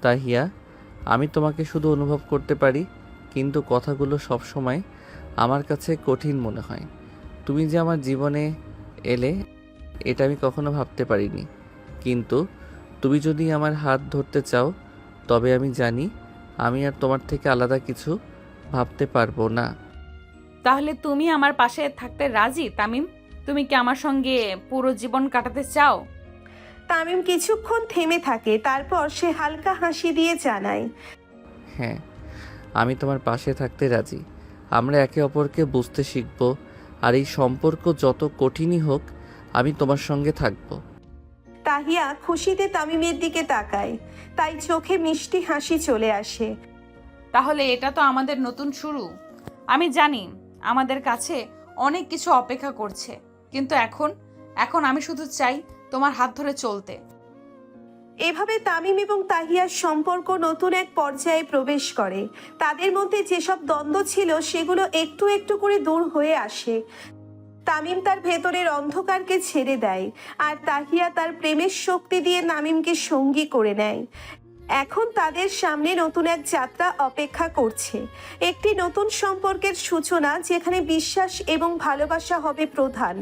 তাহিয়া, আমি তোমাকে শুধু অনুভব করতে পারি, কিন্তু কথাগুলো সবসময় আমার কাছে কঠিন মনে হয়। তুমি যে আমার জীবনে এলে এটা আমি কখনো ভাবতে পারিনি, কিন্তু তুমি যদি আমার হাত ধরতে চাও তবে আমি জানি আমি আর তোমার থেকে আলাদা কিছু ভাবতে পারবো না। তাহলে তুমি আমার পাশে থাকতে রাজি তামিম? তুমি কি আমার সঙ্গে পুরো জীবন কাটাতে চাও? তামিম কিছুক্ষণ থেমে থাকে, তারপর সে হালকা হাসি দিয়ে জানায়, হ্যাঁ, আমি তোমার পাশে থাকতে রাজি। আমরা একে অপরকে বুঝতে শিখব, আর এই সম্পর্ক যত কঠিনই হোক আমি তোমার সঙ্গে থাকবো। তাহিয়া খুশিতে তামিমের দিকে তাকায়, তাই চোখে মিষ্টি হাসি চলে আসে। তাহলে এটা তো আমাদের নতুন শুরু। আমি জানি আমাদের কাছে অনেক কিছু অপেক্ষা করছে, কিন্তু এখন এখন আমি শুধু চাই তোমার হাত ধরে চলতে। এভাবে তামিম এবং তাহিয়ার সম্পর্ক নতুন এক পর্যায়ে প্রবেশ করে। তাদের মধ্যে যেসব দ্বন্দ্ব ছিল সেগুলো একটু একটু করে দূর হয়ে আসে। তামিম তার ভেতরের অন্ধকারকে ছেড়ে দেয়, আর তাহিয়া তার প্রেমের শক্তি দিয়ে নামিমকে সঙ্গী করে নেয়। এখন তাদের সামনে নতুন এক যাত্রা অপেক্ষা করছে, একটি নতুন সম্পর্কের সূচনা যেখানে বিশ্বাস এবং ভালোবাসা হবে প্রধান।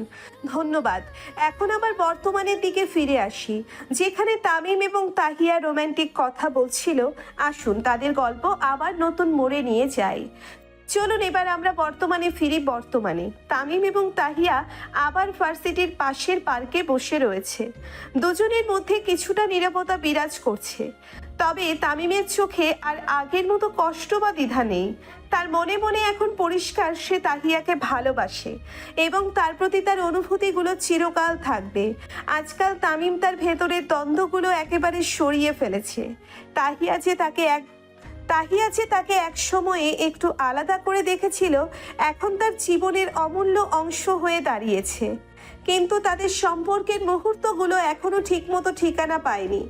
ধন্যবাদ। এখন আবার বর্তমানের দিকে ফিরে আসি, যেখানে তামিম এবং তাহিয়া রোমান্টিক কথা বলছিল। আসুন তাদের গল্প আবার নতুন মোড়ে নিয়ে যাই। চলুন এবার আমরা বর্তমানে ফিরি। বর্তমানে তামিম এবং তাহিয়া আবার ভার্সিটির পাশের পার্কে বসে রয়েছে। দুজনের মধ্যে কিছুটা নীরবতা বিরাজ করছে, তবে তামিমের চোখে আর আগের মতো কষ্ট বা দ্বিধা নেই। তার মনে মনে এখন পরিষ্কার সে তাহিয়াকে ভালোবাসে এবং তার প্রতি তার অনুভূতিগুলো চিরকাল থাকবে। আজকাল তামিম তার ভেতরের দ্বন্দ্বগুলো একেবারে সরিয়ে ফেলেছে। তাহিয়া যে তাকে এক সময়ে একটু আলাদা করে দেখেছিল, এখন তার জীবনের অমূল্য অংশ হয়ে দাঁড়িয়েছে। কিন্তু তাদের সম্পর্কের মুহূর্তগুলো এখনো ঠিকমতো ঠিকানা পায়নি।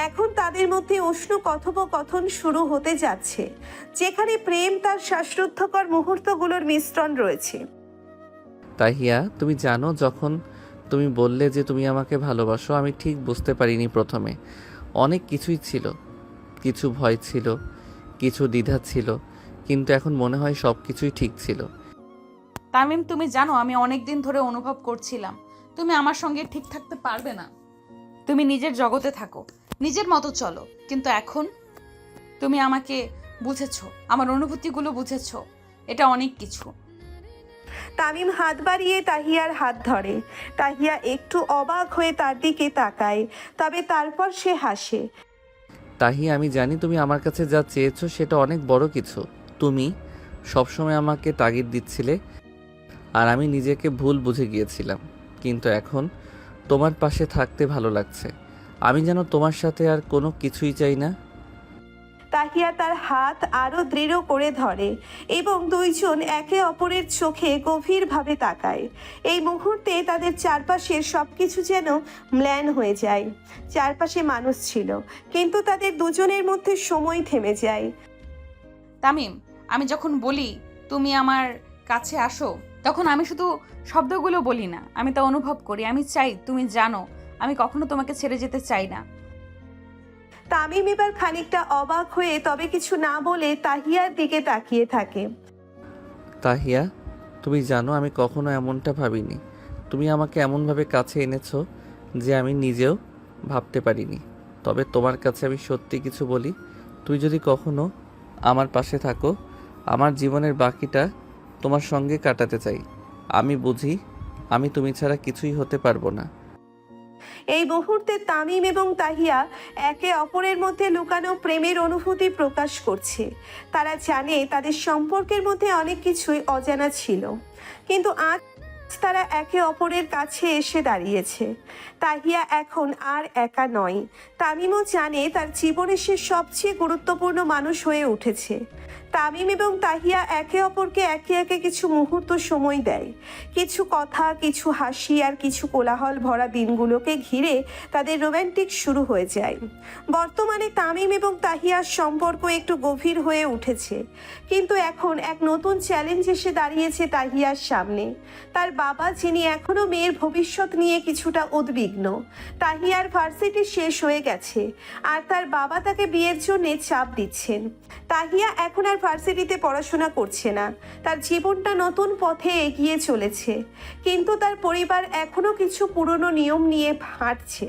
এখন তাদের মধ্যে উষ্ণ কথোপকথন শুরু হতে যাচ্ছে, যেখানে প্রেম তার শ্বাসরুদ্ধকর মুহূর্তগুলোর মিশ্রণ রয়েছে। তাহিয়া, তুমি জানো, যখন তুমি বললে যে তুমি আমাকে ভালোবাসো আমি ঠিক বুঝতে পারিনি প্রথমে। অনেক কিছুই ছিল, কিছু ভয় ছিল, কিছু দ্বিধা ছিল, কিন্তু এখন মনে হয় সব কিছুই ঠিক ছিল। তামিম, তুমি জানো আমি অনেক দিন ধরে অনুভব করছিলাম তুমি আমার সঙ্গে ঠিক থাকতে পারবে না। তুমি নিজের জগতে থাকো, নিজের মতো চলো, কিন্তু এখন তুমি আমাকে বুঝেছো, আমার অনুভূতিগুলো বুঝেছো। এটা অনেক কিছু। তামিম হাত বাড়িয়ে তাহিয়ার হাত ধরে। তাহিয়া একটু অবাক হয়ে তার দিকে তাকায়, তবে তারপর সে হাসে। তাহিয়া, আমি জানি তুমি আমার কাছে যা চেয়েছো সেটা অনেক বড় কিছু। তুমি সবসময় আমাকে তাগিদ দিচ্ছিলে, আর আমি নিজেকে ভুল বুঝে গিয়েছিলাম, কিন্তু এখন তোমার পাশে থাকতে ভালো লাগছে। আমি যেন তোমার সাথে আর কোনো কিছুই চাই না। তাহিয়া তার হাত আরো দৃঢ় করে ধরে এবং দুইজন একে অপরের চোখে গভীরভাবে তাকায়। এই মুহূর্তে তাদের চারপাশের সবকিছু যেন ম্লান হয়ে যায়। চারপাশে মানুষ ছিল, কিন্তু তাদের দুজনের মধ্যে সময় থেমে যায়। তামিম, আমি যখন বলি তুমি আমার কাছে আসো, তখন আমি শুধু শব্দগুলো বলি না, আমি তা অনুভব করি। আমি চাই তুমি জানো আমি কখনো তোমাকে ছেড়ে যেতে চাই না। তামিম এবার খানিকটা অবাক হয়ে তবে কিছু না বলে তাহিয়ার দিকে তাকিয়ে থাকে। তাহিয়া, তুমি জানো আমি কখনো এমনটা ভাবিনি। তুমি আমাকে এমনভাবে কাছে এনেছো যে আমি নিজেও ভাবতে পারিনি। তবে তোমার কাছে আমি সত্যি কিছু বলি, তুই যদি কখনো আমার পাশে থাকো, আমার জীবনের বাকিটা তোমার সঙ্গে কাটাতে চাই। আমি বুঝি আমি তুমি ছাড়া কিছুই হতে পারবো না। এই মুহূর্তে তামিম এবং তাহিয়া একে অপরের মধ্যে লুকানো প্রেমের অনুভূতি প্রকাশ করছে। তারা জানে তাদের সম্পর্কের মধ্যে অনেক কিছুই অজানা ছিল, কিন্তু আজ তারা একে অপরের কাছে এসে দাঁড়িয়েছে। তাহিয়া এখন আর একা নয়। তামিমও জানে তার জীবনে সে সবচেয়ে গুরুত্বপূর্ণ মানুষ হয়ে উঠেছে। তামিম এবং তাহিয়া একে অপরকে একে একে কিছু মুহূর্ত সময় দেয়। কিছু কথা, কিছু হাসি আর কিছু কোলাহল ভরা দিনগুলোকে ঘিরে তাদের রোম্যান্টিক শুরু হয়ে যায়। বর্তমানে তামিম এবং তাহিয়ার সম্পর্ক একটু গভীর হয়ে উঠেছে, কিন্তু এখন এক নতুন চ্যালেঞ্জ এসে দাঁড়িয়েছে তাহিয়ার সামনে। তার বাবা, যিনি এখনো মেয়ের ভবিষ্যৎ নিয়ে কিছুটা উদ্বিগ্ন। তাহিয়ার ভার্সিটি শেষ হয়ে গেছে আর তার বাবা তাকে বিয়ের জন্য চাপ দিচ্ছেন। তাহিয়া এখন আর ভার্সিটিতে পড়াশোনা করছে না, তার জীবনটা নতুন পথে এগিয়ে চলেছে, কিন্তু তার পরিবার এখনো কিছু পুরনো নিয়ম নিয়ে হাঁটছে।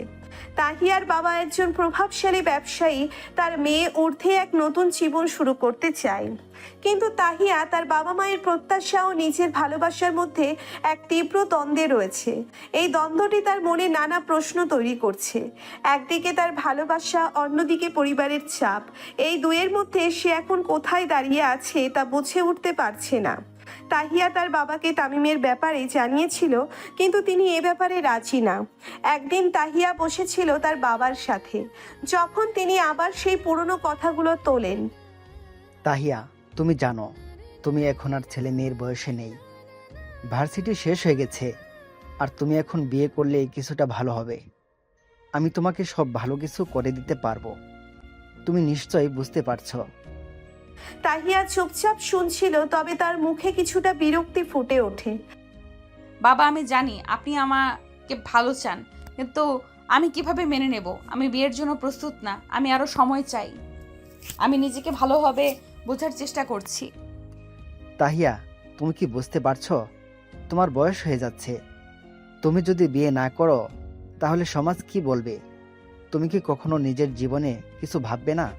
তাহিয়ার বাবা একজন প্রভাবশালী ব্যবসায়ী, তার মেয়ে ঊর্ধ্বে এক নতুন জীবন শুরু করতে চায়, কিন্তু তাহিয়া তার বাবা মায়ের প্রত্যাশা ও নিজের ভালোবাসার মধ্যে এক তীব্র দ্বন্দ্বে রয়েছে। এই দ্বন্দ্বটি তার মনে নানা প্রশ্ন তৈরি করছে। একদিকে তার ভালোবাসা, অন্যদিকে পরিবারের চাপ। এই দুয়ের মধ্যে সে এখন কোথায় দাঁড়িয়ে আছে তা বুঝে উঠতে পারছে না। তাহিয়া তার বাবাকে তামিমের ব্যাপারে জানিয়েছিল, কিন্তু তিনি এ ব্যাপারে রাজি না। একদিন তাহিয়া বসেছিল তার বাবার সাথে, যখন তিনি আবার সেই পুরনো কথাগুলো তোলেন। তাহিয়া, তুমি জানো তুমি এখন আর ছেলে মেয়ের বয়সে নেই। ভার্সিটি শেষ হয়ে গেছে, আর তুমি এখন বিয়ে করলে কিছুটা ভালো হবে। আমি তোমাকে সব ভালো কিছু করে দিতে পারবো, তুমি নিশ্চয়ই বুঝতে পারছো। তাহিয়া চুপচাপ শুনছিল, তবে তার মুখে কিছুটা বিরক্তি ফুটে ওঠে। বাবা, আমি জানি আপনি আমাকে ভালো চান, কিন্তু আমি কিভাবে মেনে নেব? আমি বিয়ের জন্য প্রস্তুত না। আমি আরো সময় চাই। আমি নিজেকে ভালোভাবে বোঝার চেষ্টা করছি। তাহিয়া, তুমি কি বুঝতে পারছো? তোমার বয়স হয়ে যাচ্ছে। তুমি যদি বিয়ে না করো তাহলে সমাজ কি বলবে? তুমি কি কখনো নিজের জীবনে কিছু ভাববে না?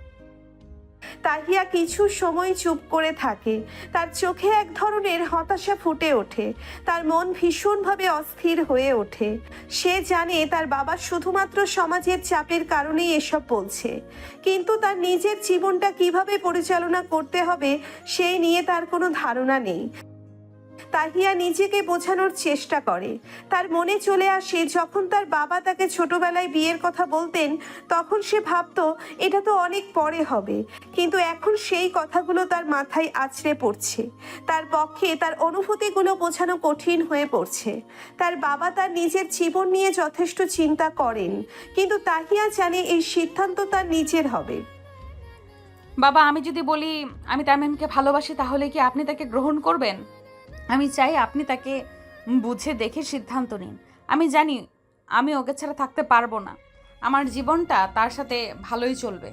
তাহিয়া কিছু সময় চুপ করে থাকে। তার চোখে এক ধরনের হতাশা ফুটে ওঠে। তার মন ভীষণভাবে অস্থির হয়ে ওঠে। সে জানে তার বাবা শুধুমাত্র সমাজের চাপের কারণেই এসব বলছে, কিন্তু তার নিজের জীবনটা কিভাবে পরিচালনা করতে হবে সেই নিয়ে তার কোনো ধারণা নেই। তাহিয়া নিজেকে বোঝানোর চেষ্টা করে। তার মনে চলে আসে, যখন তার বাবা তাকে ছোটবেলায় বিয়ের কথা বলতেন, তখন সে ভাবতো এটা তো অনেক পরে হবে, কিন্তু এখন সেই কথাগুলো তার মাথায় আছড়ে পড়ছে। তার পক্ষে তার অনুভূতিগুলো বোঝানো কঠিন হয়ে পড়ছে। তার বাবা তার নিজের জীবন নিয়ে যথেষ্ট চিন্তা করেন, কিন্তু তাহিয়া জানে এই সিদ্ধান্ত তার নিজের হবে। বাবা, আমি যদি বলি আমি তামিমকে ভালোবাসি, তাহলে কি আপনি তাকে গ্রহণ করবেন? আমি চাই আপনি তাকে বুঝে দেখে সিদ্ধান্ত নিন। আমি জানি আমি ওকে ছাড়া থাকতে পারবো না। আমার জীবনটা তার সাথে ভালোই চলবে।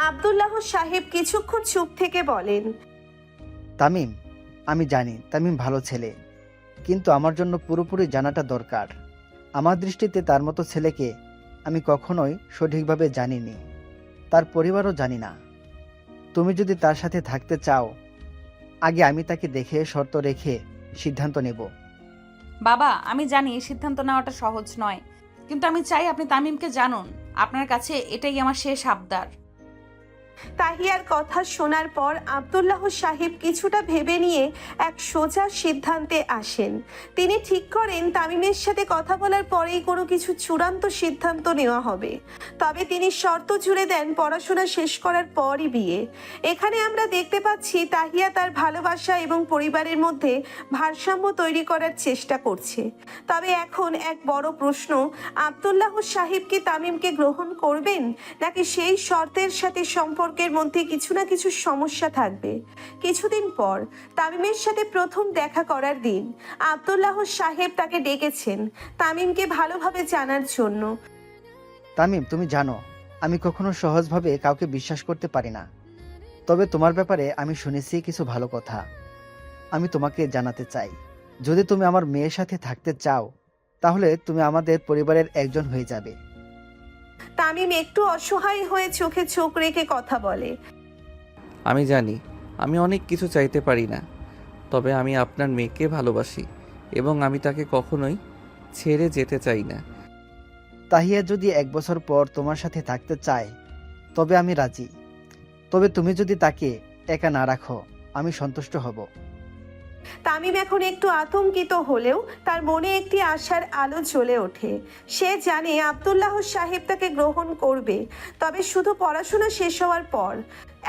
আব্দুল্লাহ সাহেব কিছুক্ষণ চুপ থেকে বলেন, তামিম, আমি জানি তামিম ভালো ছেলে, কিন্তু আমার জন্য পুরোপুরি জানাটা দরকার। আমার দৃষ্টিতে তার মতো ছেলেকে আমি কখনোই সঠিকভাবে জানিনি, তার পরিবারও জানি না। তুমি যদি তার সাথে থাকতে চাও, আগে আমি তাকে দেখে শর্ত রেখে সিদ্ধান্ত নেব। বাবা, আমি জানি এই সিদ্ধান্ত নেওয়াটা সহজ নয়, কিন্তু আমি চাই আপনি তামিমকে জানুন। আপনার কাছে এটাই আমার শেষ আবদার। তাহিয়ার কথা শোনার পর আব্দুল্লাহ সাহেব কিছুটা ভেবে নিয়ে এক সোজা সিদ্ধান্তে আসেন। তিনি ঠিক করেন তামিমের সাথে কথা বলার পরেই কোনো কিছু চূড়ান্ত সিদ্ধান্ত নেওয়া হবে। তবে তিনি শর্ত জুড়ে দেন পড়াশোনা শেষ করার পরই বিয়ে। এখানে আমরা দেখতে পাচ্ছি তাহিয়া তার ভালোবাসা এবং পরিবারের মধ্যে ভারসাম্য তৈরি করার চেষ্টা করছে। তবে এখন এক বড় প্রশ্ন, আব্দুল্লাহ সাহেব কি তামিমকে গ্রহণ করবেন, নাকি সেই শর্তের সাথে সম্পর্কের মধ্যে কিছু না কিছু সমস্যা থাকবে? কিছুদিন পর তামিমের সাথে প্রথম দেখা করার দিন আব্দুল্লাহ সাহেব তাকে ডেকেছেন তামিমকে ভালোভাবে জানার জন্য। তামিম, তুমি জানো আমি কখনো সহজভাবে কাউকে বিশ্বাস করতে পারি না, তবে তোমার ব্যাপারে আমি শুনেছি কিছু ভালো কথা। আমি তোমাকে জানাতে চাই, যদি তুমি আমার মেয়ের সাথে থাকতে চাও, তাহলে তুমি আমাদের পরিবারের একজন হয়ে যাবে। তামিম একটু অসহায় হয়ে চোখে চোখ রেখে কথা বলে, আমি জানি আমি অনেক কিছু চাইতে পারি না, তবে আমি আপনার মেয়েকে ভালোবাসি এবং আমি তাকে কখনোই ছেড়ে যেতে চাই না। তাহিয়া যদি 1 বছর পর তোমার সাথে থাকতে চায়, তবে আমি রাজি। তবে তুমি যদি তাকে একা না রাখো, আমি সন্তুষ্ট হব। তামিম এখন একটু আতঙ্কিত হলেও তার মনে একটি আশার আলো জ্বলে ওঠে। সে জানে আব্দুল্লাহ সাহেব তাকে গ্রহণ করবে, তবে শুধু পড়াশোনা শেষ হওয়ার পর।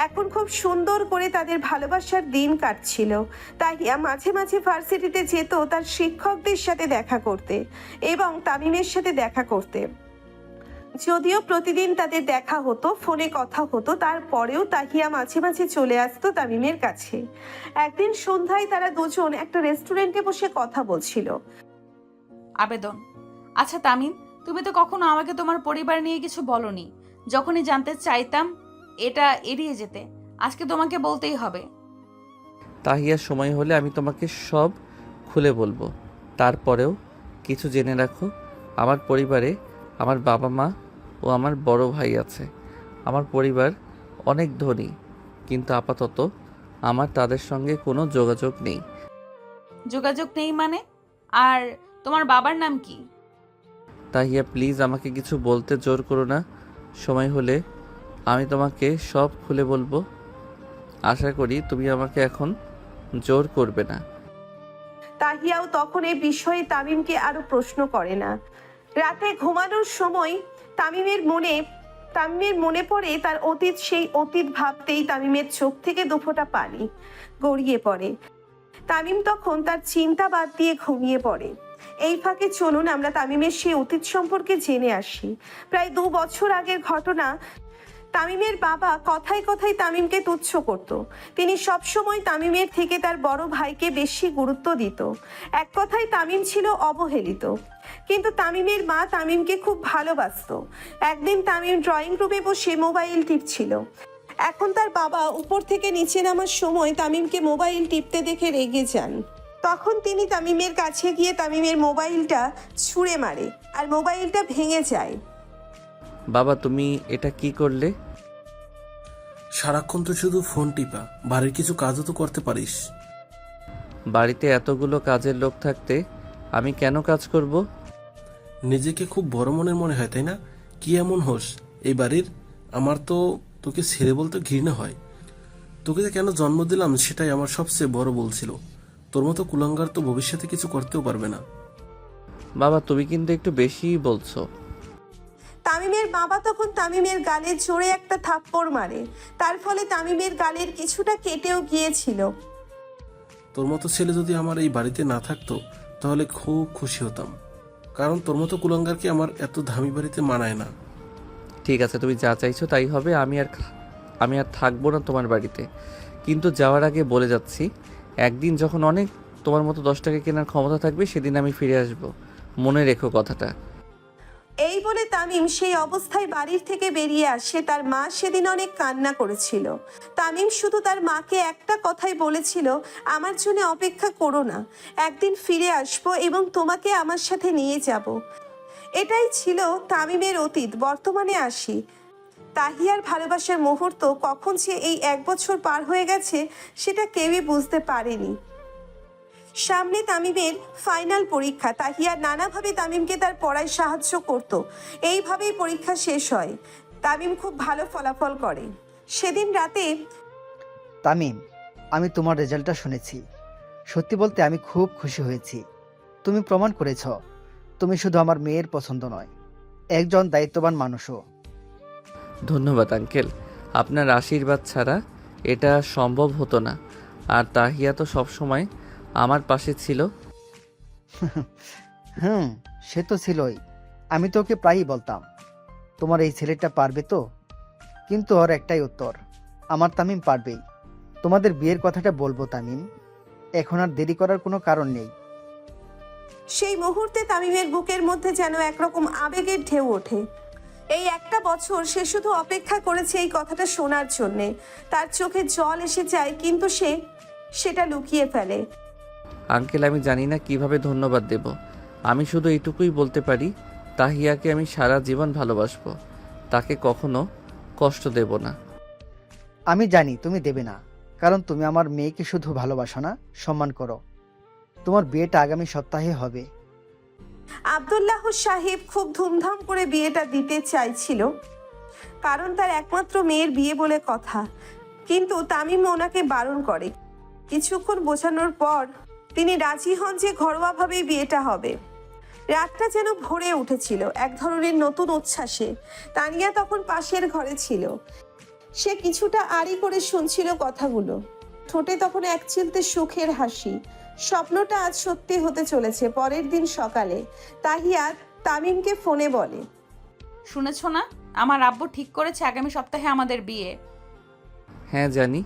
এখন খুব সুন্দর করে তাদের ভালোবাসার দিন কাটছিল। তাহিয়া মাঝে মাঝে ভার্সিটিতে যেত তার শিক্ষকদের সাথে দেখা করতে এবং তামিমের সাথে দেখা করতে। যদিও প্রতিদিন তাদের দেখা হতো, ফোনে কথা হতো, তারপরেও তাহিয়া মাঝে মাঝে চলে আসতো তামিমের কাছে। একদিন সন্ধ্যায় তারা দুজন একটা রেস্টুরেন্টে বসে কথা বলছিল। আবেদন, আচ্ছা তামিম, তুমি তো কখনো আমাকে তোমার পরিবার নিয়ে কিছু বলনি। যখনই জানতে চাইতাম এটা এড়িয়ে যেতে, আজকে তোমাকে বলতেই হবে। তাহিয়ার সময় হলে আমি তোমাকে সব খুলে বলবো। তারপরেও কিছু জেনে রাখো, আমার পরিবারে আমার বাবা মা ও আমার বড় ভাই আছে। আমার পরিবার অনেক ধনী, কিন্তু আপাতত আমার তাদের সঙ্গে কোনো যোগাযোগ নেই। যোগাযোগ নেই মানে? আর তোমার বাবার নাম কি? তাহিয়া প্লিজ আমাকে কিছু বলতে জোর করো না। সময় হলে আমি তোমাকে সব খুলে বলবো। আশা করি তুমি আমাকে এখন জোর করবে না। তাহিয়াও তখন এই বিষয়ে তামিমকে আরো প্রশ্ন করে না। রাতে ঘুমানোর সময় তামিমের মনে পড়ে তার অতীত। সেই অতীত ভাবতেই তামিমের চোখ থেকে দুফোঁটা পানি গড়িয়ে পড়ে। তামিম তখন তার চিন্তা বাদ দিয়ে ঘুমিয়ে পড়ে। এই ফাঁকে চলুন আমরা তামিমের সেই অতীত সম্পর্কে জেনে আসি। প্রায় 2 বছর আগের ঘটনা। তামিমের বাবা কথায় কথায় তামিমকে তুচ্ছ করত। তিনি সবসময় তামিমের থেকে তার বড় ভাইকে বেশি গুরুত্ব দিত। এক কথায় তামিম ছিল অবহেলিত। কিন্তু তামিমের মা তামিমকে খুব ভালোবাসতো। একদিন তামিম ড্রয়িং রুমে বসে মোবাইল টিপছিল। এখন তার বাবা উপর থেকে নিচে নামার সময় তামিমকে মোবাইল টিপতে দেখে রেগে যান। তখন তিনি তামিমের কাছে গিয়ে তামিমের মোবাইলটা ছুঁড়ে মারে আর মোবাইলটা ভেঙে যায়। বাবা, তুমি এটা কি করলে? সারাক্ষণ তো শুধু ফোন টিপা, বাড়ির কিছু কাজও তো করতে পারিস। বাড়িতে এতগুলো কাজের লোক থাকতে আমি কেন কাজ করব? নিজেকে খুব বড় মনের মনে হয়, তাই না? কি এমন হোস এই বাড়ির? আমার তো তোকে ছেড়ে বলতে ঘৃণা হয়। তোকে যে কেন জন্ম দিলাম সেটাই আমার সবচেয়ে বড় বলছিল। তোর মতো কুলাঙ্গার তো ভবিষ্যতে কিছু করতেও পারবে না। বাবা, তুমি কিন্তু একটু বেশিই বলছো। তামিমের বাবা তখন তামিমের গালে জোরে একটা থাপ্পড় মারে। তার ফলে তামিমের গালের কিছুটা কেটেও গিয়েছিল। তোর মতো ছেলে যদি আমার এই বাড়িতে না থাকতো তাহলে খুব খুশি হতাম, কারণ তোর মতো কুলাঙ্গারকে আমার এত দামি বাড়িতে মানায় না। ঠিক আছে, তুমি যা চাইছো তাই হবে। আমি আর থাকবো না তোমার বাড়িতে। কিন্তু যাওয়ার আগে বলে যাচ্ছি, একদিন যখন অনেক তোমার মতো 10 টাকা কেনার ক্ষমতা থাকবে সেদিন আমি ফিরে আসব। মনে রেখো কথাটা। এই বলে তামিম সেই অবস্থায় বাড়ির থেকে বেরিয়ে আসে। তার মা সেদিন অনেক কান্না করেছিল। তামিম শুধু তার মাকে একটা কথাই বলেছিল, আমার জন্য অপেক্ষা করো না, একদিন ফিরে আসবো এবং তোমাকে আমার সাথে নিয়ে যাব। এটাই ছিল তামিমের অতীত। বর্তমানে আসি। তাহিয়ার ভালোবাসার মুহূর্ত কখন যে এই 1 বছর পার হয়ে গেছে সেটা কেউই বুঝতে পারেনি। সামনে তামিমের ফাইনাল পরীক্ষা। তাহিয়া নানাভাবে তামিমকে তার পড়ায় সাহায্য করত। এইভাবেই পরীক্ষা শেষ হয়। তামিম খুব ভালো ফলাফল করে। সেদিন রাতে তামিম, আমি তোমার রেজাল্টটা শুনেছি। সত্যি বলতে আমি খুব খুশি হয়েছি। তুমি প্রমাণ করেছ তুমি শুধু আমার মেয়ের পছন্দ নয়, একজন দায়িত্ববান মানুষও। ধন্যবাদ আঙ্কেল, আপনার আশীর্বাদ ছাড়া এটা সম্ভব হতো না। আর তাহিয়া তো সবসময় আমার পাশে ছিল। সে তো ছিলই। আমি তো ওকে প্রায়ই বলতাম, তোমার এই ছেলেটা পারবে তো? কিন্তু ওর একটাই উত্তর, আমার তামিম পারবেই। তোমাদের বিয়ের কথাটা বলবো তামিম, এখন আর দেরি করার কোনো কারণ নেই। সেই মুহূর্তে তামিমের বুকের মধ্যে যেন একরকম আবেগের ঢেউ ওঠে। এই 1টা বছর সে শুধু অপেক্ষা করেছে এই কথাটা শোনার জন্যে। তার চোখে জল এসে যায়, কিন্তু সে সেটা লুকিয়ে ফেলে। আঙ্কেল, আমি জানি না কিভাবে ধন্যবাদ দেব। আমি শুধু এইটুকুই বলতে পারি, তাহিয়াকে আমি সারা জীবন ভালোবাসবো। তাকে কখনো কষ্ট দেব না। আমি জানি তুমি দেবে না, কারণ তুমি আমার মেয়েকে শুধু ভালোবাসো না, সম্মান করো। তোমার বিয়েটা আগামী সপ্তাহে হবে। আব্দুল্লাহ সাহেব খুব ধুমধাম করে বিয়েটা দিতে চাইছিল, কারণ তার একমাত্র মেয়ের বিয়ে বলে কথা। কিন্তু তামিম ওনাকে বারণ করে। কিছুক্ষণ বোঝানোর পর তিনি রাজি হন যে ঘরোয়াভাবেই বিয়েটা হবে। রাতটা যেন ভরে উঠেছিল এক ধরনের নতুন উচ্ছ্বাসে। তানিয়া তখন পাশের ঘরে ছিল। সে কিছুটা আড়ি করে শুনছিল কথাগুলো। ঠোঁটে তখন এক চিলতে সুখের হাসি। স্বপ্নটা আজ সত্যি হতে চলেছে। পরের দিন সকালে তাহিয়া তামিমকে ফোনে বলে, শুনেছো না, আমার আব্বু ঠিক করেছে আগামী সপ্তাহে আমাদের বিয়ে। হ্যাঁ জানি,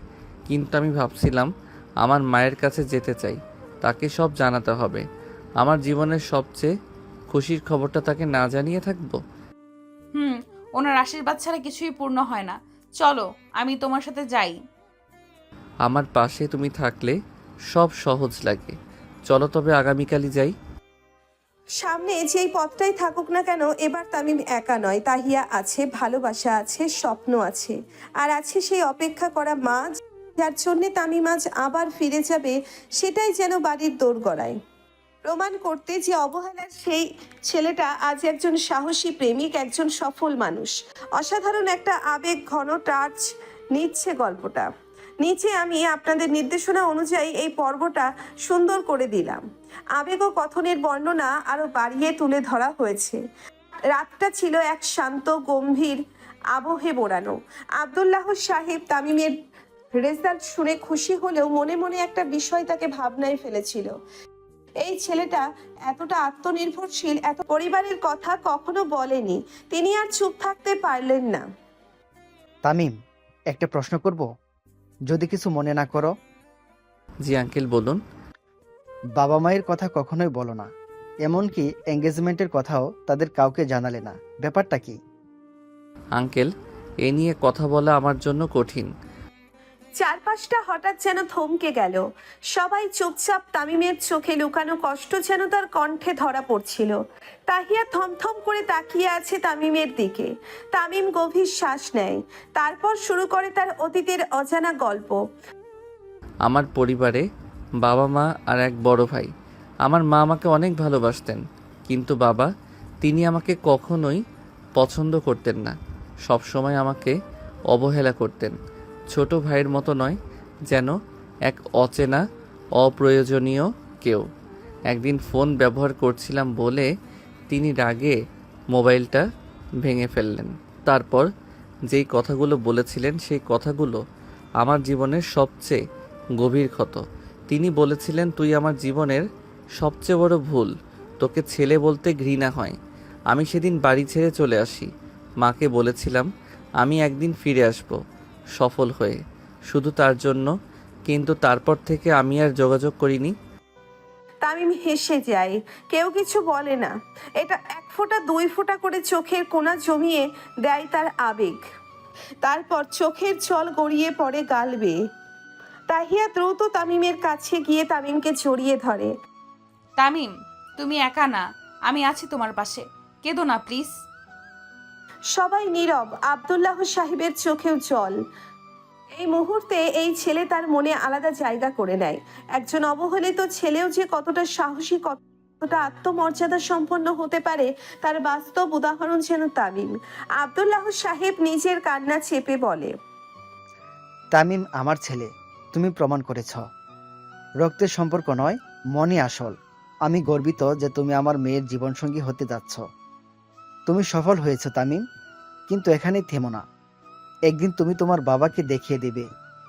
কিন্তু আমি ভাবছিলাম আমার মায়ের কাছে যেতে চাই, তাকে সব জানাতে হবে। আমার জীবনের সবচেয়ে খুশির খবরটা তাকে না জানিয়ে থাকবো? ওনার আশীর্বাদ ছাড়া কিছুই পূর্ণ হয় না। চলো, আমি তোমার সাথে যাই। আমার পাশে তুমি থাকলে সব সহজ লাগে। চলো তবে আগামীকালই যাই। সামনে যেই পথটাই থাকুক না কেন, এবার তামিম একা নয়। তাহিয়া আছে, ভালোবাসা আছে, স্বপ্ন আছে, আর আছে সেই অপেক্ষা করা মা, যার জন্যে তামিম আজ আবার ফিরে যাবে। সেটাই যেন বাড়ির দোরগড়ায় প্রমাণ করতে যে অবহেলার সেই ছেলেটা আজ একজন সাহসী প্রেমিক, একজন সফল মানুষ। অসাধারণ একটা আবেগ ঘন টাচ নিচ্ছে গল্পটা। নিচে আমি আপনাদের নির্দেশনা অনুযায়ী এই পর্বটা সুন্দর করে দিলাম। আবেগ ও কথনের বর্ণনা আরো বাড়িয়ে তুলে ধরা হয়েছে। রাতটা ছিল এক শান্ত গম্ভীর আবহে মোড়ানো। আব্দুল্লাহ সাহেব তামিমের রেজাল্ট শুনে খুশি হলেও মনে মনে একটা বিষয় তাকে ভাবনায় ফেলেছিল। এই ছেলেটা এতটা আত্মনির্ভরশীল, এত পরিবারের কথা কখনো বলেনি। তিনি আর চুপ থাকতে পারলেন না। তামিম, একটা প্রশ্ন করব, যদি কিছু মনে না করো? জি আঙ্কেল বলুন। বাবা মায়ের কথা কখনোই বলো না, এমনকি এঙ্গেজমেন্টের কথাও তাদের কাউকে জানালে না। ব্যাপারটা কি? আঙ্কেল, এ নিয়ে কথা বলা আমার জন্য কঠিন। চারপাশটা হঠাৎ যেন থমকে গেল। সবাই চুপচাপ। তামিমের চোখে লুকানো কষ্ট যেন তার কণ্ঠে ধরা পড়ছিল। তাহিয়া থমথম করে তাকিয়ে আছে তামিমের দিকে। তামিম গভীর শ্বাস নেয়, তারপর শুরু করে তার অতীতের অজানা গল্প। আমার পরিবারে বাবা মা আর এক বড় ভাই। আমার মা আমাকে অনেক ভালোবাসতেন, কিন্তু বাবা, তিনি আমাকে কখনোই পছন্দ করতেন না। সব সময় আমাকে অবহেলা করতেন। ছোট ভাইয়ের মতো নয়, যেন এক অচেনা অপ্রয়োজনীয় কেউ। একদিন ফোন ব্যবহার করছিলাম বলে তিনি রাগে মোবাইলটা ভেঙে ফেললেন। তারপর যেই কথাগুলো বলেছিলেন সেই কথাগুলো আমার জীবনের সবচেয়ে গভীর ক্ষত। তিনি বলেছিলেন, তুই আমার জীবনের সবচেয়ে বড় ভুল, তোকে ছেলে বলতে ঘৃণা হয়। আমি সেদিন বাড়ি ছেড়ে চলে আসি। মাকে বলেছিলাম আমি একদিন ফিরে আসব সফল হয়ে, শুধু তার জন্য। কিন্তু তারপর থেকে আমি আর যোগাযোগ করিনি। তামিম হেসে যায়, কেউ কিছু বলে না। এটা এক ফোঁটা দুই ফোঁটা করে চোখের কোণা জমিয়ে দেয় তার আবেগ। তারপর চোখের জল গড়িয়ে পড়ে গাল বেয়ে। তাহিয়া দ্রুত তামিমের কাছে গিয়ে তামিমকে জড়িয়ে ধরে। তামিম, তুমি একা না, আমি আছি তোমার পাশে। কেঁদো না প্লিজ। সবাই নীরব। আব্দুল্লাহ সাহেবের চোখেও জল। এই মুহূর্তে এই ছেলে তার মনে আলাদা জায়গা করে নেয়। একজন অবহেলিত ছেলেও যে কতটা সাহসী, কতটা আত্মমর্যাদা সম্পন্ন হতে পারে, তার বাস্তব উদাহরণ যেন তামিম। আব্দুল্লাহ সাহেব নিজের কান্না চেপে বলে, তামিম আমার ছেলে, তুমি প্রমাণ করেছ। রক্তের সম্পর্ক নয়, মনই আসল। আমি গর্বিত যে তুমি আমার মেয়ের জীবনসঙ্গী হতে যাচ্ছ। তুমি সফল হয়েছ তামিম, কিন্তু এখানেই থেমো না। একদিন তুমি তোমার বাবাকে দেখিয়ে দেবে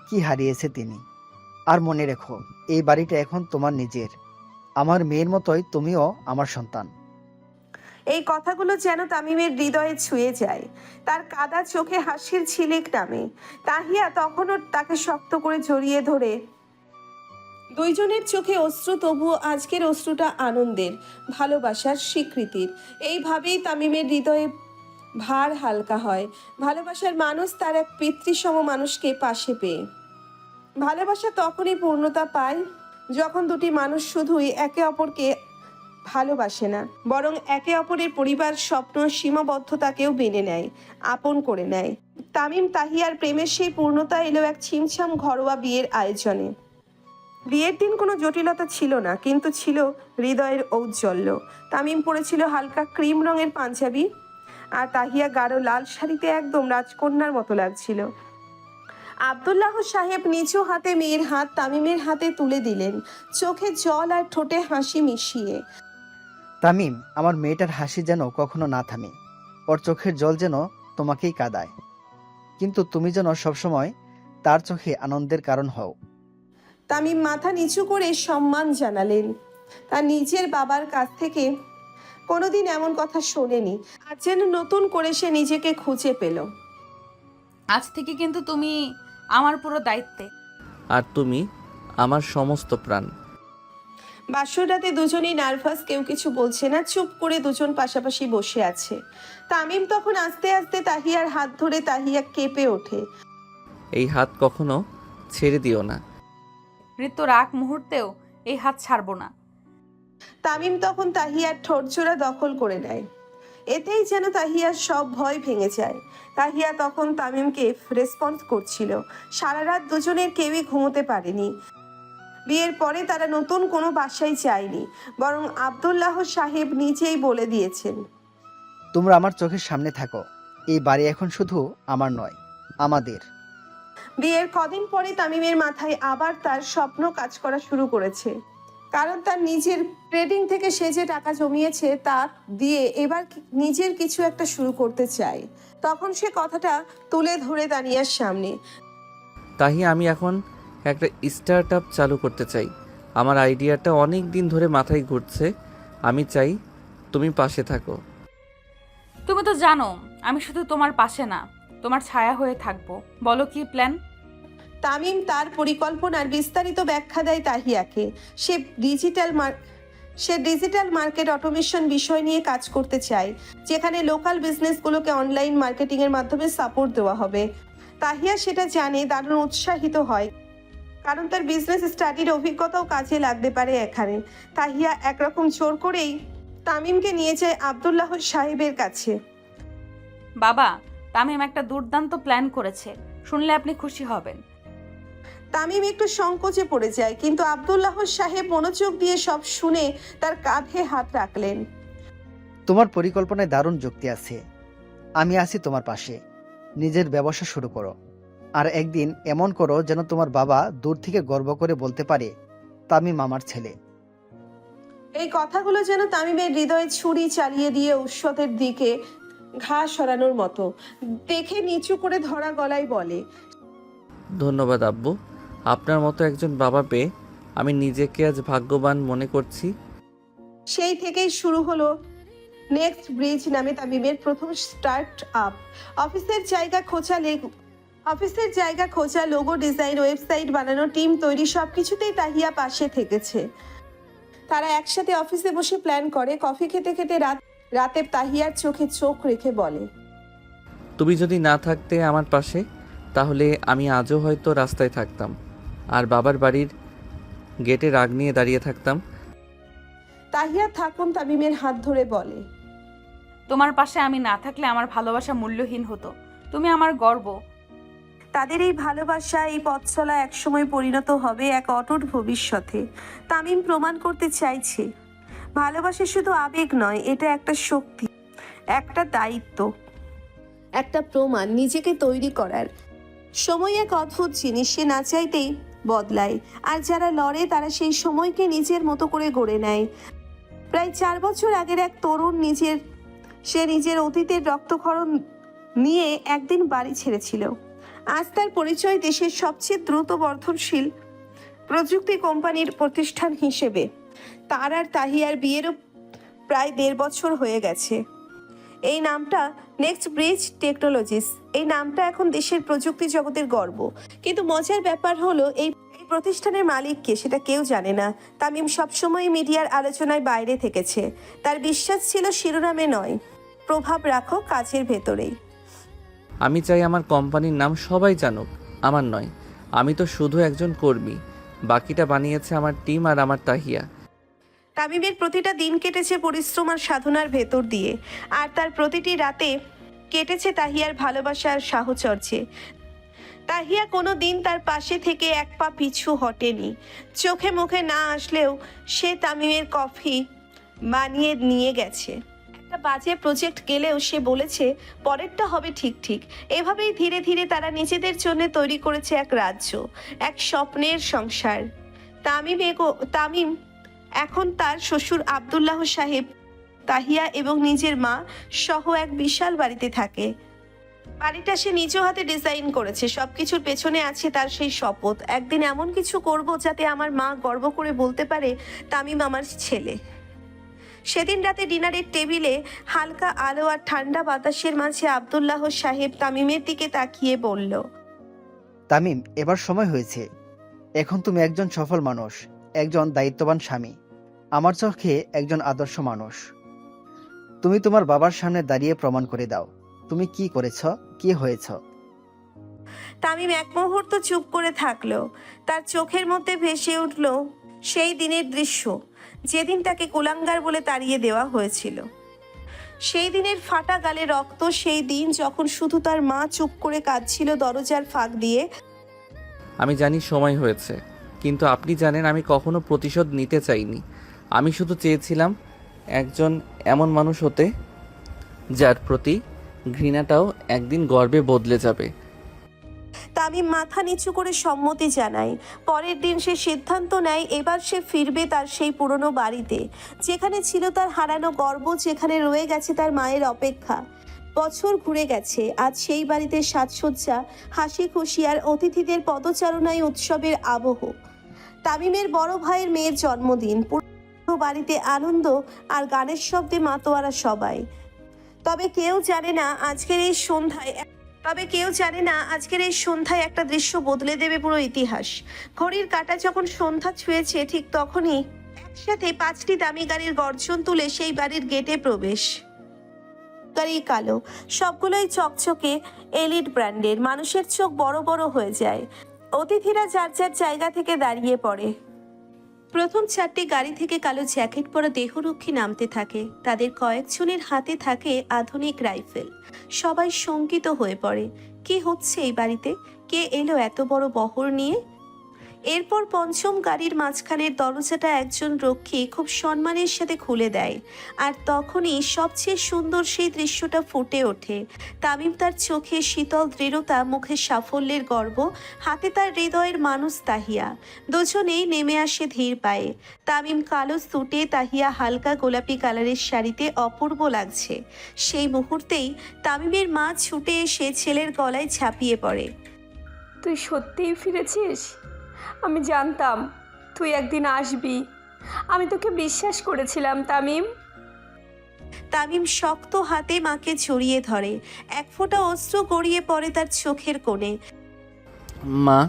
কি হারিয়েছে তিনি। আর মনে রেখো, এই বাড়িটা এখন তোমার নিজের। আমার মেয়ের মতোই তুমিও আমার সন্তান। এই কথাগুলো যেন তামিমের হৃদয়ে ছুঁয়ে যায়। তার কাদা চোখে হাসির ঝিলিক নামে। তাহিয়া তখনও তাকে শক্ত করে জড়িয়ে ধরে। দুইজনের চোখে অশ্রু, তবুও আজকের অশ্রুটা আনন্দের, ভালোবাসার স্বীকৃতির। এইভাবেই তামিমের হৃদয়ে ভার হালকা হয়। ভালোবাসার মানুষ তার এক পিতৃসম মানুষকে পাশে পেয়ে। ভালোবাসা তখনই পূর্ণতা পায় যখন দুটি মানুষ শুধুই একে অপরকে ভালোবাসে না, বরং একে অপরের পরিবার, স্বপ্ন, সীমাবদ্ধতাকেও মেনে নেয়, আপন করে নেয়। তামিম তাহিয়ার প্রেমের সেই পূর্ণতা এলো এক ছিমছাম ঘরোয়া বিয়ের আয়োজনে। বিয়ের দিন কোনো জটিলতা ছিল না, কিন্তু ছিল হৃদয়ের ঔজ্জ্বল্য। তামিম পরেছিল হালকা ক্রিম রঙের পাঞ্জাবি, আর তাহিয়া গাঢ় লাল শাড়িতে একদম রাজকন্যার মতো লাগছিল। আব্দুল্লাহ সাহেব নিচু হাতে মেয়ের হাত তামিমের হাতে তুলে দিলেন, চোখে জল আর ঠোঁটে হাসি মিশিয়ে। তামিম, আমার মেয়েটার হাসি যেন কখনো না থামে, ওর চোখের জল যেন তোমাকেই কাঁদায়, কিন্তু তুমি যেন সবসময় তার চোখে আনন্দের কারণ হও। তামিম মাথা নিচু করে সম্মান জানালেন। তার নিজের বাবার কাছ থেকে কোনোদিন এমন কথা শোনেনি, আর যেন নতুন করে সে নিজেকে খুঁজে পেল। আজ থেকে কিন্তু তুমি আমার পুরো দায়িত্বে। আর তুমি আমার সমস্ত প্রাণ। বাসর রাতে দুজনেই নার্ভাস, কেউ কিছু বলছে না, চুপ করে দুজন পাশাপাশি বসে আছে। তামিম তখন আস্তে আস্তে তাহিয়ার হাত ধরে তাহিয়া কেঁপে ওঠে। এই হাত কখনো ছেড়ে দিও না। মৃত্যুর আগ মুহূর্তেও এই হাত ছাড়বো না। তামিম তখন তাহিয়ার ঠোঁটজোড়া দখল করে নেয়। এতেই যেন তাহিয়ার সব ভয় ভেঙে যায়। তাহিয়া তখন তামিমকে রেসপন্স করছিল। সারা রাত দুজনের কেউই ঘুমোতে পারেনি। বিয়ের পরে তারা নতুন কোনো বাসায় যায়নি, বরং আব্দুল্লাহ সাহেব নিজেই বলে দিয়েছেন, তোমরা আমার চোখের সামনে থাকো, এই বাড়ি এখন শুধু আমার নয়, আমাদের। বিয়ের কদিন পরে তামিমের মাথায় আবার তার স্বপ্ন কাজ করা শুরু করেছে। কারণ তার নিজের ট্রেডিং থেকে সে যে টাকা জমিয়েছে তা দিয়ে এবার নিজের কিছু একটা শুরু করতে চায়। তখন সে কথাটা তুলে ধরে তানিয়ার সামনে। তাই আমি এখন একটা স্টার্ট আপ চালু করতে চাই। আমার আইডিয়াটা অনেক দিন ধরে মাথায় ঘুরছে। আমি চাই তুমি পাশে থাকো। তুমি তো জানো আমি শুধু তোমার পাশে না, তোমার ছায়া হয়ে থাকবো। বলো কি প্ল্যান? তামিম তার পরিকল্পনার বিস্তারিত ব্যাখ্যা দেয় তাহিয়াকে। সে ডিজিটাল মার্কেট অটোমেশন বিষয় নিয়ে কাজ করতে চায়, যেখানে লোকাল বিজনেসগুলোকে অনলাইন মার্কেটিংয়ের মাধ্যমে সাপোর্ট দেওয়া হবে। তাহিয়া সেটা জানে, দারুণ উৎসাহিত হয়, কারণ তার বিজনেস স্টাডির অভিজ্ঞতাও কাজে লাগতে পারে এখানে। তাহিয়া একরকম জোর করেই তামিমকে নিয়ে যায় আব্দুল্লাহ সাহেবের কাছে। বাবা, তামিম একটা দুর্দান্ত প্ল্যান করেছে, শুনলে আপনি খুশি হবেন। তামিম একটু সংকোচে পড়ে যায়, কিন্তু আব্দুল্লাহ সাহেব মনোযোগ দিয়ে সব শুনে তার কাঁধে হাত রাখলেন। তোমার পরিকল্পনায় দারুণ যুক্তি আছে, আমি আছি তোমার পাশে। নিজের ব্যবসা শুরু করো, আর একদিন এমন করো যেন তোমার বাবা দূর থেকে গর্ব করে বলতে পারে, তামিম আমার ছেলে। এই কথাগুলো যেন তামিমের হৃদয়ে ছুরি চালিয়ে দিয়ে ঔষধের দিকে ঘা সরানোর মতো। দেখে নিচু করে ধরা গলায় বলে, ধন্যবাদ আব্বু। আপনার মতো একজন বাবা পেয়ে আমি নিজেকে আজ ভাগ্যবান মনে করছি। সেই থেকেই শুরু হলো নেক্সট ব্রিজ নামে তামিমের প্রথম স্টার্ট আপ। অফিসের জায়গা খোঁজা, লোগো ডিজাইন, ওয়েবসাইট বানানো, টিম তৈরি, সবকিছুতেই তাহিয়া পাশে থেকেছে। তারা একসাথে অফিসে বসে প্ল্যান করে। কফি খেতে খেতে রাতে তাহিয়ার চোখে চোখ রেখে বলে, তুমি যদি না থাকতে আমার পাশে, তাহলে আমি আজও হয়তো রাস্তায় থাকতাম, আর বাবার বাড়ির গেটে রাগ নিয়ে দাঁড়িয়ে থাকতাম। তাহিয়া থাকুন তামিমের হাত ধরে বলে, তোমার পাশে আমি না থাকলে আমার ভালোবাসা মূল্যহীন হতো। তুমি আমার গর্ব। তাদের এই ভালোবাসা, এই পথ চলা একসময় পরিণত হবে এক অটুট ভবিষ্যতে। তামিম প্রমাণ করতে চাইছে ভালোবাসা শুধু আবেগ নয়, এটা একটা শক্তি, একটা দায়িত্ব, একটা প্রমাণ নিজেকে তৈরি করার। সময় এক অদ্ভুত জিনিস, সে না চাইতেই বদলায়, আর যারা লড়ে তারা সেই সময়কে নিজের মতো করে গড়ে নেয়। প্রায় 4 বছর আগের এক তরুণ নিজের অতীতের রক্তক্ষরণ নিয়ে একদিন বাড়ি ছেড়েছিল। আজ তার পরিচয় দেশের সবচেয়ে দ্রুত বর্ধনশীল প্রযুক্তি কোম্পানির প্রতিষ্ঠান হিসেবে। তার আর তাহিয়ার বিয়েরও প্রায় 1.5 বছর হয়ে গেছে। এই নামটা নেক্সট ব্রিজ টেকনোলজিস, এই নামটা এখন দেশের প্রযুক্তি জগতের গর্ব। কিন্তু মজার ব্যাপার হলো এই প্রতিষ্ঠানের মালিক কে সেটা কেউ জানে না। তামিম সবসময় মিডিয়ার আলোচনায় বাইরে থেকেছে। তার বিশ্বাস ছিল শিরোনামে নয়, প্রভাব রাখো কাজের ভেতরেই। আমি চাই আমার কোম্পানির নাম সবাই জানুক, আমার নয়। আমি তো শুধু একজন কর্মী, বাকিটা বানিয়েছে আমার টিম আর আমার তাহিয়া। তামিমের প্রতিটা দিন কেটেছে পরিশ্রম আর সাধনার ভেতর দিয়ে, আর তার প্রতিটি রাতে কেটেছে তাহিয়ার ভালোবাসা আর সাহচর্যে। তাহিয়া কোনো দিন তার পাশে থেকে এক পা পিছু হটেনি। চোখে মুখে না আসলেও সে তামিমের কফি বানিয়ে নিয়ে গেছে, একটা বাজে প্রজেক্ট গেলেও সে বলেছে পরেরটা হবে ঠিক ঠিক। এভাবেই ধীরে ধীরে তারা নিজেদের জন্য তৈরি করেছে এক রাজ্য, এক স্বপ্নের সংসার। তামিম এখন তার শ্বশুর আব্দুল্লাহ সাহেব, তাহিয়া এবং নিজের মা সহ এক বিশাল বাড়িতে থাকে। বাড়িটা সে নিজ হাতে ডিজাইন করেছে। সবকিছুর পেছনে আছে তার সেই শপথ, একদিন এমন কিছু করব যাতে আমার মা গর্ব করে বলতে পারে তামিম আমার ছেলে। সেদিন রাতে ডিনারের টেবিলে হালকা আলো আর ঠান্ডা বাতাসের মাঝে আব্দুল্লাহ সাহেব তামিমের দিকে তাকিয়ে বলল, তামিম, এবার সময় হয়েছে। এখন তুমি একজন সফল মানুষ, একজন দায়িত্ববান স্বামী, আমার চোখে একজন আদর্শ মানুষ। তুমি তোমার বাবার সামনে দাঁড়িয়ে প্রমাণ করে দাও তুমি কি করেছ, কি হয়েছ। তামিম এক মুহূর্ত চুপ করে থাকলো। তার চোখের মধ্যে ভেসে উঠল সেই দিনের দৃশ্য, যেদিন তাকে কুলাঙ্গার বলে তাড়িয়ে দেওয়া হয়েছিল। সেই দিনের ফাটা গালে রক্ত, সেই দিন যখন শুধু তার মা চুপ করে কাঁদছিল দরজার ফাঁক দিয়ে। আমি জানি সময় হয়েছে, কিন্তু আপনি জানেন আমি কখনো প্রতিশোধ নিতে চাইনি। আমি শুধু চেয়েছিলাম একজন এমন মানুষ হতে যার প্রতি ঘৃণাটাও একদিন গর্বে বদলে যাবে। তামিম মাথা নিচু করে সম্মতি জানায়। পরের দিন সে সিদ্ধান্ত নেয় এবার সে ফিরবে তার সেই পুরনো বাড়িতে, যেখানে ছিল তার হারানো গর্ব, যেখানে রয়ে গেছে তার মায়ের অপেক্ষা। বছর ঘুরে গেছে, আজ সেই বাড়িতে সাজসজ্জা, হাসি খুশি আর অতিথিদের পদচারণায় উৎসবের আবহ। তামিমের বড় ভাইয়ের মেয়ের জন্মদিন, পুরো বাড়িতে আনন্দ আর গানের শব্দে মাতোয়ারা সবাই। তবে কেউ জানে না আজকের এই সন্ধ্যায় একটা দৃশ্য বদলে দেবে পুরো ইতিহাস। ঘড়ির কাঁটা যখন সন্ধ্যা ছুঁয়েছে, ঠিক তখনই একসাথে 5টি দামি গাড়ির গর্জন তুলে সেই বাড়ির গেটে প্রবেশ। গাড়ি কালো, সবগুলোই চকচকে এলিট ব্র্যান্ডের। মানুষের চোখ বড় বড় হয়ে যায়। অতিথিরা যার যার জায়গা থেকে দাঁড়িয়ে পড়ে। প্রথম 4টি গাড়ি থেকে কালো জ্যাকেট পরা দেহরক্ষী নামতে থাকে। তাদের কয়েকজনের হাতে থাকে আধুনিক রাইফেল। সবাই শঙ্কিত হয়ে পড়ে, কি হচ্ছে এই বাড়িতে, কে এলো এত বড় বহর নিয়ে। এরপর পঞ্চম গাড়ির মাঝখানের দরজাটা একজন রক্ষী খুব সম্মানের সাথে খুলে দেয়, আর তখনই সবচেয়ে সুন্দর সেই দৃশ্যটা ফুটে ওঠে। তামিম, তার চোখে শীতল দৃঢ়তা, মুখে সাফল্যের গর্ব, হাতে তার হৃদয়ের মানুষ তাহিয়া। দুজনেই নেমে আসে ধীর পায়ে। তামিম কালো স্যুটে, তাহিয়া হালকা গোলাপি কালারের শাড়িতে অপূর্ব লাগছে। সেই মুহূর্তেই তামিমের মা ছুটে এসে ছেলের গলায় ঝাঁপিয়ে পড়ে। তুই সত্যিই ফিরেছিস? আমি জানতাম তুই একদিন আসবি। আমি তোকে বিশ্বাস করেছিলাম তামিম। তামিম শক্ত হাতে মাকে জড়িয়ে ধরে। এক ফোঁটা অশ্রু গড়িয়ে পড়ে তার চোখের কোণে। মা,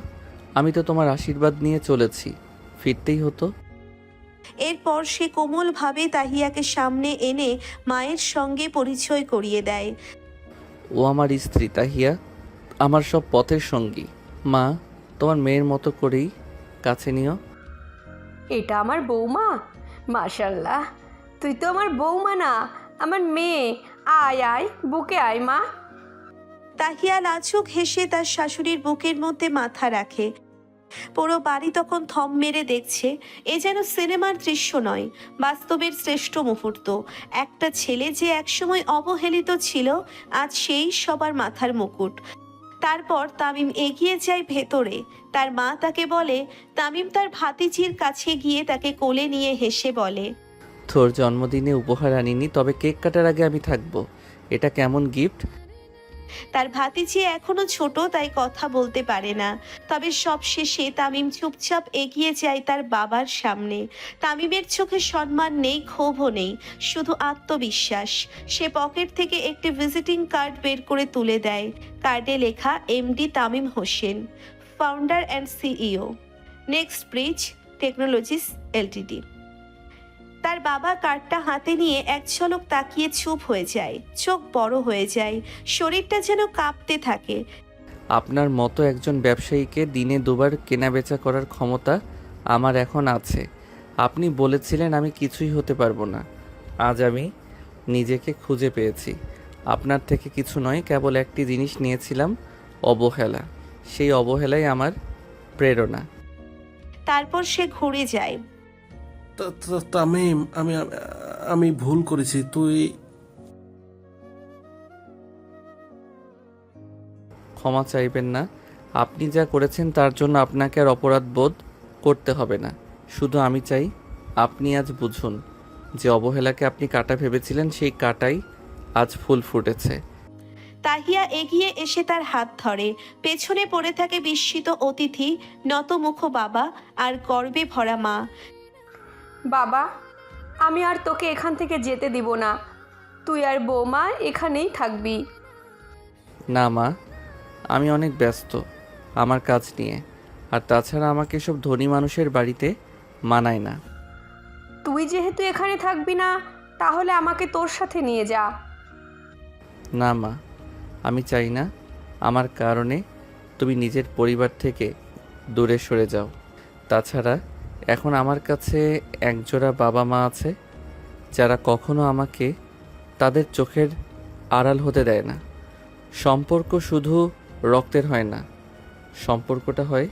আমি তো তোমার আশীর্বাদ নিয়ে চলেছি, ফিরতেই হতো। এরপর সে কোমলভাবে তাহিয়াকে সামনে এনে মায়ের সঙ্গে পরিচয় করিয়ে দেয়। ও আমার স্ত্রী তাহিয়া, আমার সব পথের সঙ্গী। মা, তোমার মেয়ের মতো করেই কাছে নিও। এটা আমার বৌমা? মাশাল্লাহ, তুই তো আমার বৌমা না, আমার মেয়ে। আয় আয়, বুকে আয় মা। তাহিয়া লাজুক হেসে তার শাশুড়ির বুকের মধ্যে মাথা রাখে। পুরো বাড়ি তখন থম মেরে দেখছে। এ যেন সিনেমার দৃশ্য নয়, বাস্তবের শ্রেষ্ঠ মুহূর্ত। একটা ছেলে যে একসময় অবহেলিত ছিল, আজ সেই সবার মাথার মুকুট। তারপর তামিম এগিয়ে যায় ভেতরে। তার মা তাকে বলে, তামিম তার ভাতিজির কাছে গিয়ে তাকে কোলে নিয়ে হেসে বলে, তোর জন্মদিনে উপহার আনিনি, তবে কেক কাটার আগে আমি থাকবো। এটা কেমন গিফট? তার ভাতিজি এখনো ছোট, তাই কথা বলতে পারে না। তবে সব শেষে তামিম চুপচাপ এগিয়ে যায় তার বাবার সামনে। তামিমের চোখে সম্মান নেই, ক্ষোভও নেই, শুধু আত্মবিশ্বাস। সে পকেট থেকে একটি ভিজিটিং কার্ড বের করে তুলে দেয়। কার্ডে লেখা MD Tamim Hossain, founder and CEO, next bridge technologies Ltd. তার বাবা কার্ডটা হাতে নিয়ে এক ঝলক তাকিয়ে চুপ হয়ে যায়। চোখ বড় হয়ে যায়, শরীরটা যেন কাঁপতে থাকে। আপনার মতো একজন ব্যবসায়ীকে দিনে 2বার কেনাবেচা করার ক্ষমতা আমার এখন আছে। আপনি বলেছিলেন আমি কিছুই হতে পারবো না। আজ আমি নিজেকে খুঁজে পেয়েছি। আপনার থেকে কিছু নয়, কেবল একটি জিনিস নিয়েছিলাম, অবহেলা। সেই অবহেলাই আমার প্রেরণা। তারপর সে ঘুরে যায়। তামিম, আমি ভুল করেছি। তুই ক্ষমা চাইবেন না। আপনি যা করেছেন তার জন্য আপনাকে আর অপরাধ বোধ করতে হবে না। শুধু আমি চাই আপনি আজ বুঝুন যে অবহেলাকে আপনি কাঁটা ভেবেছিলেন সেই কাঁটাই আজ ফুল ফুটেছে। তাহিয়া এগিয়ে এসে তার হাত ধরে। পেছনে পড়ে থাকে বিস্মিত অতিথি, নতমুখ বাবা আর গর্বে ভরা মা। বাবা, আমি আর তোকে এখান থেকে যেতে দিব না। তুই আর বৌমা এখানেই থাকবি। না মা, আমি অনেক ব্যস্ত আমার কাজ নিয়ে, আর তাছাড়া আমাকে সব ধনী মানুষের বাড়িতে মানায় না। তুই যেহেতু এখানে থাকবি না, তাহলে আমাকে তোর সাথে নিয়ে যা। না মা, আমি চাই না আমার কারণে তুমি নিজের পরিবার থেকে দূরে সরে যাও। তাছাড়া এখন আমার কাছে একজোড়া বাবা মা আছে যারা কখনো আমাকে তাদের চোখের আড়াল হতে দেয় না। সম্পর্ক শুধু রক্তের হয় না, সম্পর্কটা হয়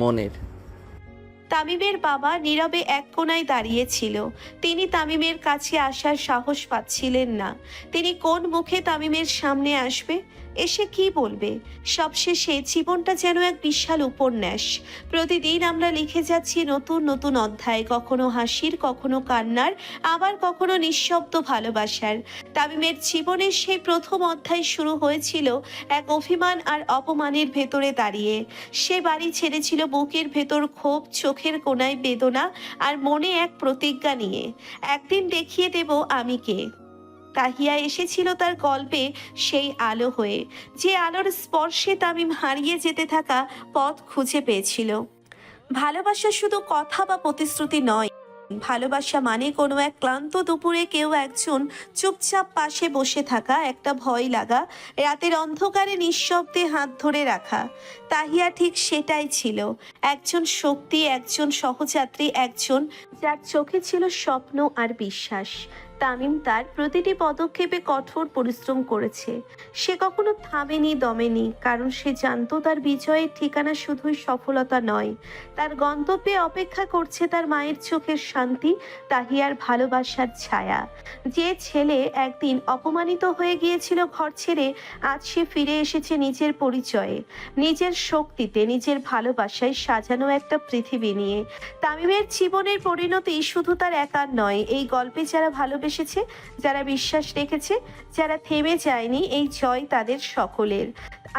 মনের। তামিমের বাবা নীরবে এক কোণায় দাঁড়িয়েছিল। তিনি তামিমের কাছে আসার সাহস পাচ্ছিলেন না। তিনি কোন মুখে তামিমের সামনে আসবে, এসে কি বলবে। সবশেষে জীবনটা যেন এক বিশাল উপন্যাস। প্রতিদিন আমরা লিখে যাচ্ছি নতুন নতুন অধ্যায়, কখনো হাসির, কখনো কান্নার, আবার কখনো নিঃশব্দ ভালোবাসার। তামিমের জীবনের সেই প্রথম অধ্যায় শুরু হয়েছিল এক অভিমান আর অপমানের ভেতরে দাঁড়িয়ে। সে বাড়ি ছেড়েছিল বুকের ভেতর ক্ষোভ, চোখের কোণায় বেদনা, আর মনে এক প্রতিজ্ঞা নিয়ে, একদিন দেখিয়ে দেব আমি কে। তাহিয়া এসেছিল তার গল্পে সেই আলো হয়ে, যে আলোর স্পর্শে তামিম হারিয়ে যেতে থাকা পথ খুঁজে পেয়েছিল। ভালোবাসা শুধু কথা বা প্রতিশ্রুতি নয়। ভালোবাসা মানে কোনো এক ক্লান্ত দুপুরে কেউ একজন চুপচাপ পাশে বসে থাকা, একটা ভয় লাগা রাতের অন্ধকারে নিঃশব্দে হাত ধরে রাখা। তাহিয়া ঠিক সেটাই ছিল, একজন শক্তি, একজন সহযাত্রী, একজন যার চোখে ছিল স্বপ্ন আর বিশ্বাস। তামিম তার প্রতিটি পদক্ষেপে কঠোর পরিশ্রম করেছে। সে কখনো থামেনি, দমেনি, কারণ সে জানতো তার বিজয়ের ঠিকানা শুধুই সফলতা নয়, তার গন্তব্যে অপেক্ষা করছে তার মায়ের চোখের শান্তি, তাহিয়ার ভালোবাসার ছায়া। যে ছেলে একদিন অপমানিত হয়ে গিয়েছিল ঘর ছেড়ে, আজ সে ফিরে এসেছে নিজের পরিচয়ে, নিজের শক্তিতে, নিজের ভালোবাসায় সাজানো একটা পৃথিবী নিয়ে। তামিমের জীবনের পরিণতি শুধু তার একার নয়, এই গল্পে যারা ভালোবেসেছে, যারা বিশ্বাস রেখেছে, যারা থেমে যায়নি, এই জয় তাদের সকলের।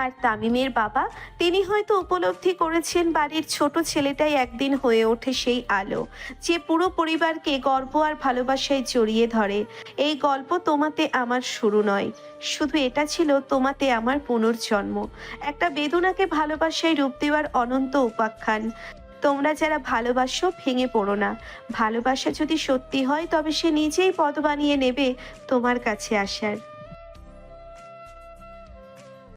আর তামিমের বাবা, তিনি হয়তো উপলব্ধি করেছেন বাড়ির ছোট ছেলেটাই একদিন হয়ে ওঠে সেই আলো, যে পুরো পরিবারকে গর্ব আর ভালোবাসায় জড়িয়ে ধরে। এই গল্প তোমাতে আমার শুরু নয়, শুধু এটা ছিল তোমাতে আমার পুনর্জন্ম, একটা বেদনাকে ভালোবাসায় রূপ দেওয়ার অনন্ত উপাখ্যান। তোমরা যারা ভালোবাসো, ভেঙে পড়ো না। ভালোবাসা যদি সত্যি হয়, তবে সে নিজেই পথ বানিয়ে নেবে তোমার কাছে আসার।